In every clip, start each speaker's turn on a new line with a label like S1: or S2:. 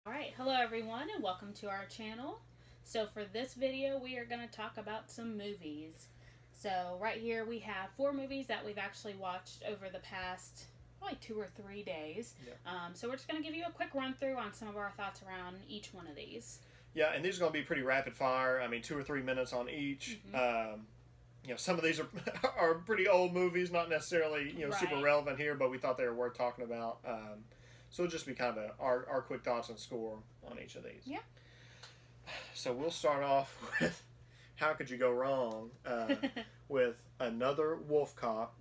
S1: Alright, hello everyone and welcome to our channel. So for this video we are going to talk about some movies. So right here we have 4 movies that we've actually watched over the past probably 2 or 3 days.
S2: Yeah.
S1: So we're just going to give you a quick run through on some of our thoughts around each one of these.
S2: Yeah, and these are going to be pretty rapid fire. I mean, 2 or 3 minutes on each. Some of these are are pretty old movies, not necessarily super relevant here, but we thought they were worth talking about. So it'll just be kind of our quick thoughts and score on each of these.
S1: Yeah.
S2: So we'll start off with how could you go wrong with Another Wolf Cop.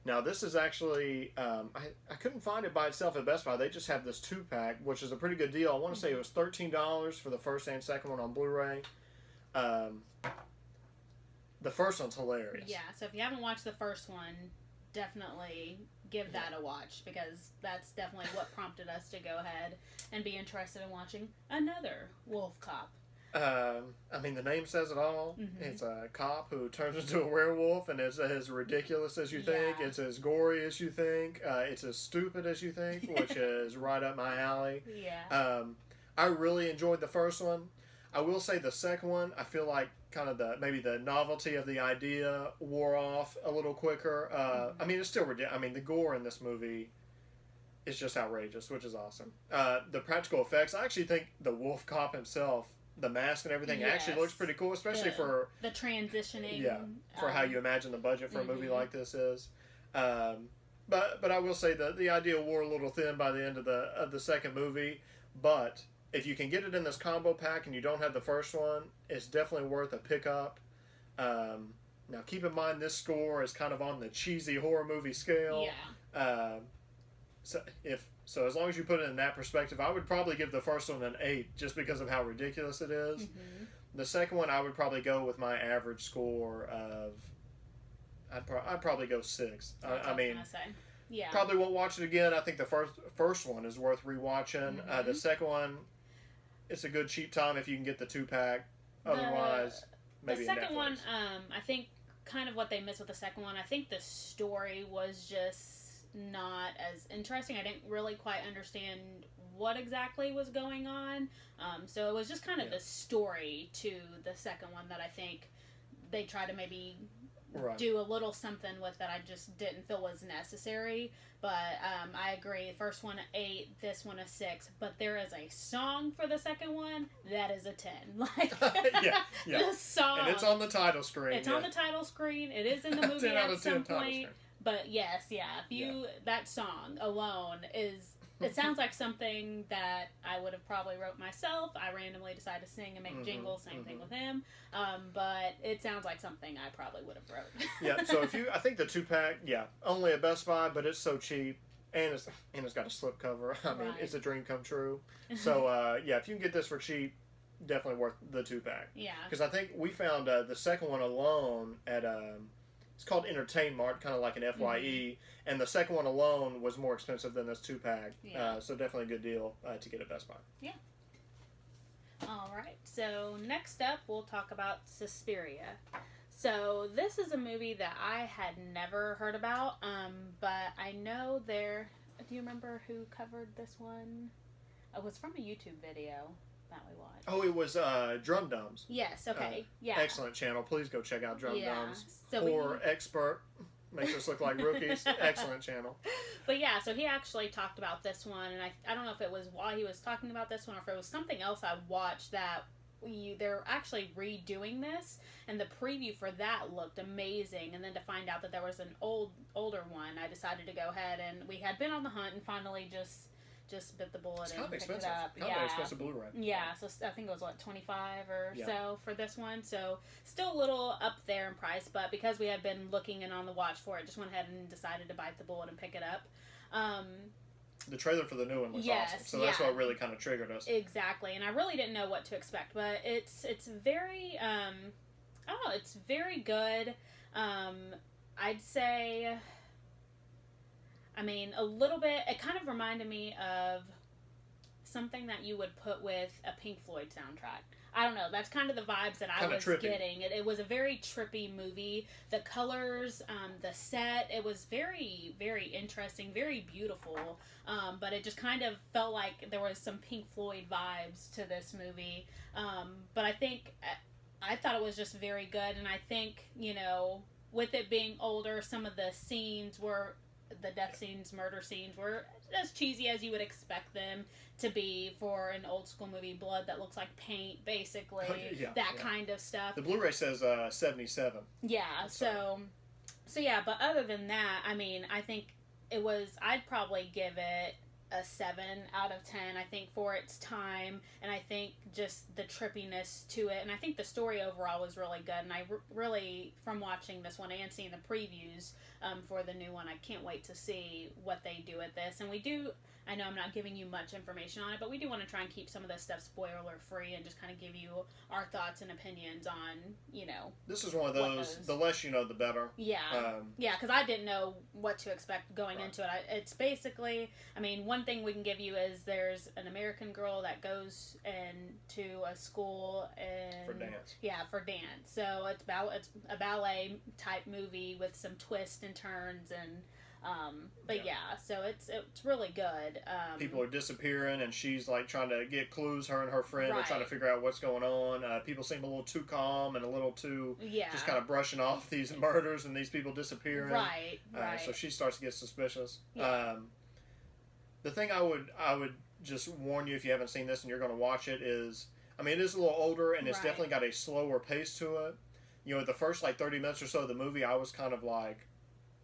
S2: Now this is actually I couldn't find it by itself at Best Buy. They just have this 2-pack, which is a pretty good deal. I want to say it was $13 for the first and second one on Blu-ray. The first one's hilarious.
S1: Yeah, so if you haven't watched the first one, definitely give that a watch, because that's definitely what prompted us to go ahead and be interested in watching Another Wolf Cop.
S2: I mean, the name says it all. It's a cop who turns into a werewolf, and it's as ridiculous as you think. It's as gory as you think. It's as stupid as you think, which is right up my alley.
S1: Yeah.
S2: I really enjoyed the first one. I will say the second one, I feel like kind of maybe the novelty of the idea wore off a little quicker. I mean, it's still ridiculous. I mean, the gore in this movie is just outrageous, which is awesome. The practical effects, I actually think the wolf cop himself, the mask and everything, actually looks pretty cool, especially for
S1: the transitioning.
S2: Yeah, for how you imagine the budget for a movie like this is. But I will say that the idea wore a little thin by the end of the second movie. But if you can get it in this combo pack and you don't have the first one, it's definitely worth a pickup. Now, keep in mind this score is kind of on the cheesy horror movie scale.
S1: Yeah.
S2: So as long as you put it in that perspective, I would probably give the first one an 8 just because of how ridiculous it is. The second one, I would probably go with my average score of... I'd probably go 6. I mean...
S1: Yeah.
S2: Probably won't watch it again. I think the first one is worth rewatching. The second one, it's a good cheap time if you can get the 2-pack. Otherwise, maybe
S1: the second
S2: Netflix.
S1: one, I think kind of what they missed with the second one, I think the story was just not as interesting. I didn't really quite understand what exactly was going on. So it was just kind of the story to the second one that I think they tried to maybe do a little something with that I just didn't feel was necessary. But I agree. First one 8, this one a 6. But there is a song for the second one that is a 10. Like the song,
S2: and it's on the title screen.
S1: It's on the title screen. It is in the movie at some point. But yes, if you that song alone is. It sounds like something that I would have probably wrote myself. I randomly decided to sing and make jingles, same thing with him. But it sounds like something I probably would have wrote.
S2: So I think the 2-pack, only at Best Buy, but it's so cheap. And it's got a slipcover. I mean, it's a dream come true. So, if you can get this for cheap, definitely worth the 2-pack.
S1: Yeah.
S2: Because I think we found the second one alone at... it's called Entertain Mart, kind of like an FYE, and the second one alone was more expensive than this 2-pack. So definitely a good deal to get at Best Buy.
S1: Yeah. All right. So next up, we'll talk about Suspiria. So this is a movie that I had never heard about, but I know Do you remember who covered this one? It was from a YouTube video that we watched.
S2: Oh, it was Drum Dums.
S1: Yes, okay.
S2: Excellent channel. Please go check out Drum Dums.
S1: So
S2: Horror expert. Makes us look like rookies. Excellent channel.
S1: But so he actually talked about this one, and I don't know if it was while he was talking about this one or if it was something else I watched that they're actually redoing this, and the preview for that looked amazing. And then to find out that there was an older one, I decided to go ahead, and we had been on the hunt and finally just bit the bullet and picked it up.
S2: Kind of expensive Blu-ray.
S1: Yeah, so I think it was $25 or so for this one. So still a little up there in price, but because we had been looking and on the watch for it, just went ahead and decided to bite the bullet and pick it up.
S2: The trailer for the new one was awesome, so that's what really kind of triggered us.
S1: Exactly, and I really didn't know what to expect, but it's very it's very good. I'd say. I mean, a little bit, it kind of reminded me of something that you would put with a Pink Floyd soundtrack. I don't know. That's kind of the vibes that I was getting. It was a very trippy movie. The colors, the set, it was very, very interesting, very beautiful. But it just kind of felt like there was some Pink Floyd vibes to this movie. But I thought it was just very good. And I think, with it being older, some of the scenes were, the death scenes, murder scenes were as cheesy as you would expect them to be for an old school movie. Blood that looks like paint, basically. That kind of stuff.
S2: The Blu-ray says 77.
S1: Yeah, so yeah, but other than that, I mean, I think I'd probably give it a 7 out of 10, I think, for its time, and I think just the trippiness to it, and I think the story overall was really good, and I really, from watching this one and seeing the previews for the new one, I can't wait to see what they do with this. And I know I'm not giving you much information on it, but we do want to try and keep some of this stuff spoiler free and just kind of give you our thoughts and opinions on,
S2: This is one of those, the less you know, the better.
S1: Yeah. Yeah, because I didn't know what to expect going into it. It's basically, I mean, one thing we can give you is there's an American girl that goes into a school
S2: for dance.
S1: Yeah, for dance. So it's a ballet type movie with some twists and turns and so it's really good.
S2: People are disappearing and she's like trying to get clues. Her and her friend are trying to figure out what's going on. People seem a little too calm and a little too just kind of brushing off these murders and these people disappearing.
S1: Right.
S2: So she starts to get suspicious.
S1: Yeah.
S2: The thing I would just warn you if you haven't seen this and you're going to watch it is, I mean, it is a little older and it's definitely got a slower pace to it. The first 30 minutes or so of the movie, I was kind of like,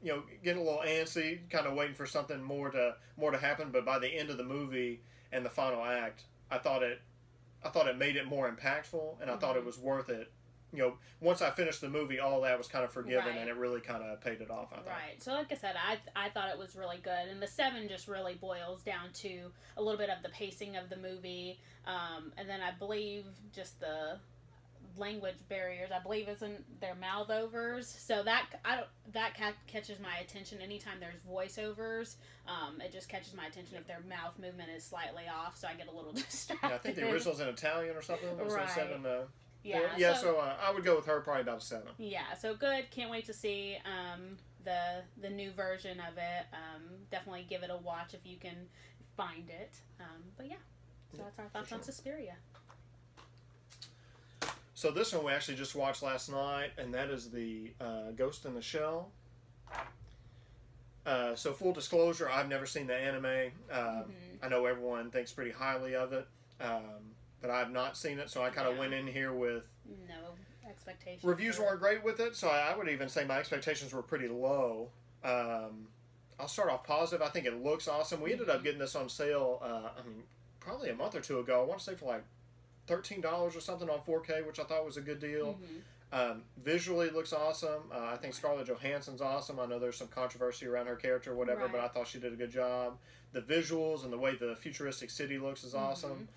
S2: getting a little antsy, kind of waiting for something more to happen. But by the end of the movie and the final act, I thought it made it more impactful, and I thought it was worth it. Once I finished the movie, all that was kind of forgiven, and it really kind of paid it off, I thought.
S1: Right. So like I said, I thought it was really good, and the 7 just really boils down to a little bit of the pacing of the movie, and then I believe just the language barriers, I believe, isn't their mouth overs, so that catches my attention anytime there's voiceovers. It just catches my attention if their mouth movement is slightly off, so I get a little distracted.
S2: I think the original's in Italian or something.
S1: Right.
S2: So I would go with her probably about a 7.
S1: Yeah, so good. Can't wait to see the new version of it. Definitely give it a watch if you can find it. But yeah, so that's our thoughts on Suspiria.
S2: So this one we actually just watched last night, and that is the Ghost in the Shell. So full disclosure, I've never seen the anime. I know everyone thinks pretty highly of it, but I've not seen it, so I kind of went in here with
S1: no expectations.
S2: Reviews weren't great with it, so I would even say my expectations were pretty low. I'll start off positive. I think it looks awesome. We ended up getting this on sale, probably a month or two ago. I want to say for like $13 or something on 4K, which I thought was a good deal. Visually it looks awesome. I think Scarlett Johansson's awesome. I know there's some controversy around her character or whatever, but I thought she did a good job. The visuals and the way the futuristic city looks is awesome.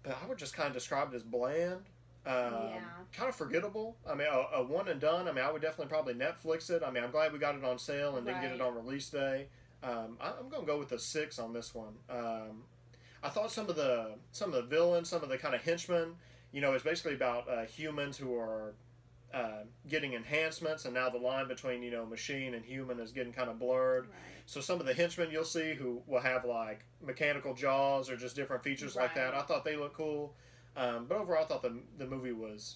S2: But I would just kind of describe it as bland. Kind of forgettable. I mean, a one and done. I mean, I would definitely probably Netflix it. I mean, I'm glad we got it on sale and didn't get it on release day. I'm going to go with a 6 on this one. I thought some of the villains, some of the kind of henchmen, it's basically about humans who are getting enhancements, and now the line between machine and human is getting kind of blurred. So some of the henchmen you'll see who will have like mechanical jaws or just different features like that. I thought they looked cool, but overall I thought the movie was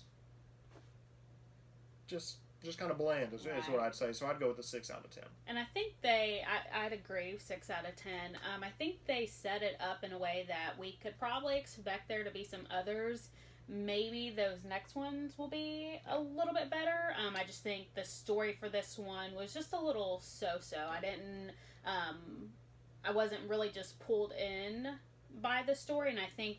S2: just kind of bland is what I'd say. So I'd go with a 6 out of 10.
S1: And I think I'd agree, 6 out of 10. I think they set it up in a way that we could probably expect there to be some others. Maybe those next ones will be a little bit better. I just think the story for this one was just a little so-so. I wasn't really just pulled in by the story, and I think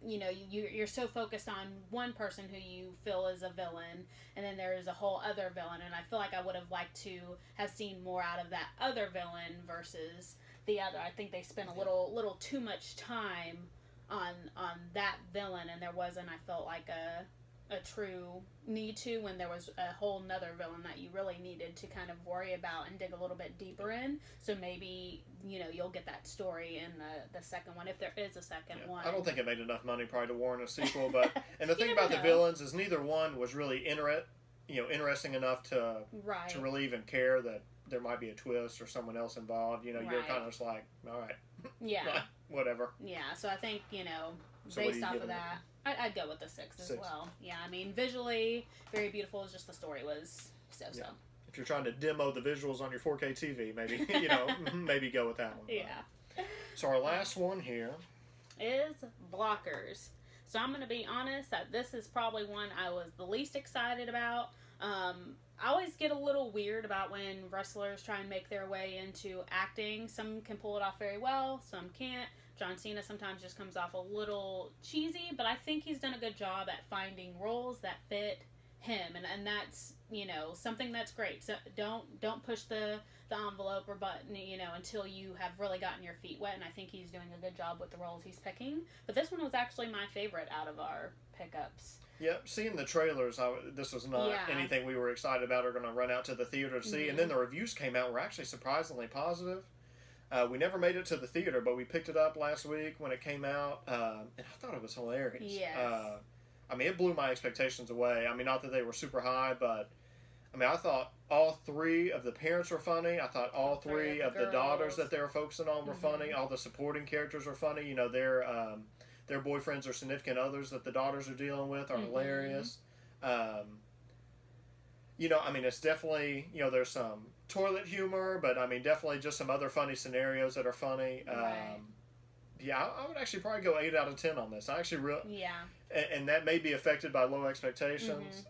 S1: you're so focused on one person who you feel is a villain, and then there's a whole other villain, and I feel like I would have liked to have seen more out of that other villain versus the other. I think they spent a little too much time on that villain, and there wasn't, I felt like a true need to, when there was a whole nother villain that you really needed to kind of worry about and dig a little bit deeper in. So maybe, you'll get that story in the second one, if there is a second one.
S2: I don't think it made enough money probably to warrant a sequel, but and the thing about
S1: know.
S2: the villains is neither one was really interesting enough to really even care that there might be a twist or someone else involved. You're kind of just like, all right,
S1: yeah,
S2: whatever.
S1: Yeah, so I think
S2: So
S1: based off of that, I'd go with the 6 as well. Yeah, I mean, visually very beautiful. It's just the story was so.
S2: If you're trying to demo the visuals on your 4K TV, maybe maybe go with that one.
S1: Yeah.
S2: So our last one here
S1: is Blockers. So I'm going to be honest that this is probably one I was the least excited about. I always get a little weird about when wrestlers try and make their way into acting. Some can pull it off very well, some can't. John Cena sometimes just comes off a little cheesy, but I think he's done a good job at finding roles that fit him, and that's something that's great. So don't push the envelope or button until you have really gotten your feet wet, and I think he's doing a good job with the roles he's picking. But this one was actually my favorite out of our pickups.
S2: Yep, seeing the trailers, this was not anything we were excited about or going to run out to the theater to see. Mm-hmm. And then the reviews came out were actually surprisingly positive. We never made it to the theater, but we picked it up last week when it came out, and I thought it was hilarious.
S1: Yes.
S2: I mean, it blew my expectations away. I mean, not that they were super high, but I mean, I thought all 3 of the parents were funny. I thought all 3 of the daughters that they were focusing on were funny. All the supporting characters were funny. Their boyfriends or significant others that the daughters are dealing with are hilarious. I mean, it's definitely, there's some toilet humor, but I mean, definitely just some other funny scenarios that are funny.
S1: Right.
S2: I would actually probably go 8 out of 10 on this. I actually and that may be affected by low expectations.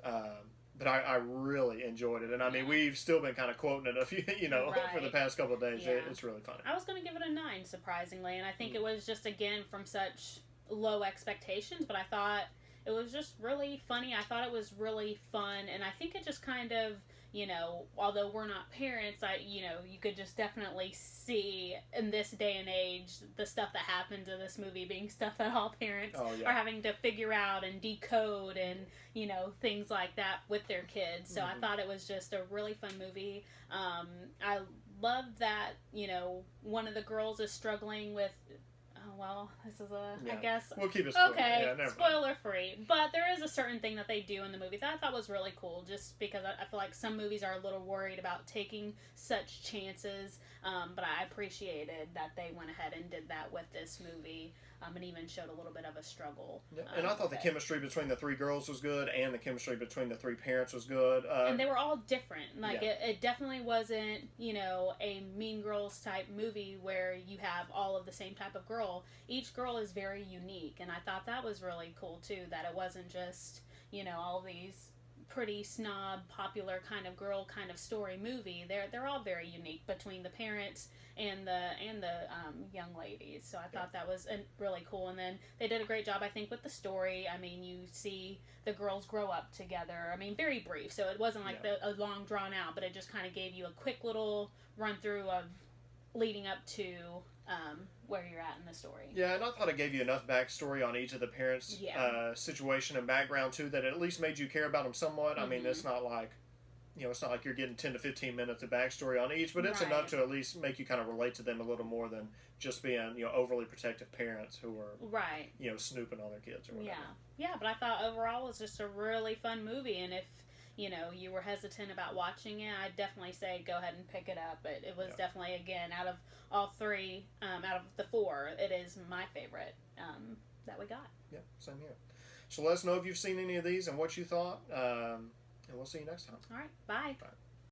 S2: But I really enjoyed it, and I mean, we've still been kind of quoting it a few, for the past couple of days.
S1: Yeah.
S2: It's really funny.
S1: I was going to give it a 9, surprisingly, and I think it was just, again, from such low expectations, but I thought it was just really funny. I thought it was really fun, and I think it just kind of, although we're not parents, you could just definitely see in this day and age the stuff that happens in this movie being stuff that all parents are having to figure out and decode and, things like that with their kids. So I thought it was just a really fun movie. I love that, one of the girls is struggling with this is I guess.
S2: We'll keep it spoiler.
S1: Okay, spoiler free. But there is a certain thing that they do in the movie that I thought was really cool, just because I feel like some movies are a little worried about taking such chances. But I appreciated that they went ahead and did that with this movie, and even showed a little bit of a struggle.
S2: Yeah. And I thought the chemistry between the 3 girls was good, and the chemistry between the 3 parents was good.
S1: And they were all different. It definitely wasn't, a Mean Girls type movie where you have all of the same type of girl. Each girl is very unique, and I thought that was really cool too, that it wasn't just, all these pretty snob, popular kind of girl kind of story movie. They're all very unique between the parents and the young ladies. So I thought that was really cool. And then they did a great job, I think, with the story. I mean, you see the girls grow up together. I mean, very brief, so it wasn't like a long drawn out, but it just kind of gave you a quick little run through of leading up to where you're at in the story.
S2: Yeah, and I thought it gave you enough backstory on each of the parents' situation and background too, that it at least made you care about them somewhat. I mean, it's not like it's not like you're getting 10 to 15 minutes of backstory on each, but it's enough to at least make you kind of relate to them a little more than just being overly protective parents who are snooping on their kids or whatever.
S1: Yeah, but I thought overall it was just a really fun movie, and if you were hesitant about watching it, I'd definitely say go ahead and pick it up. But it was definitely, again, out of all 3, out of the 4, it is my favorite that we got.
S2: Yeah, same here. So let us know if you've seen any of these and what you thought, and we'll see you next time.
S1: All right, bye.
S2: Bye.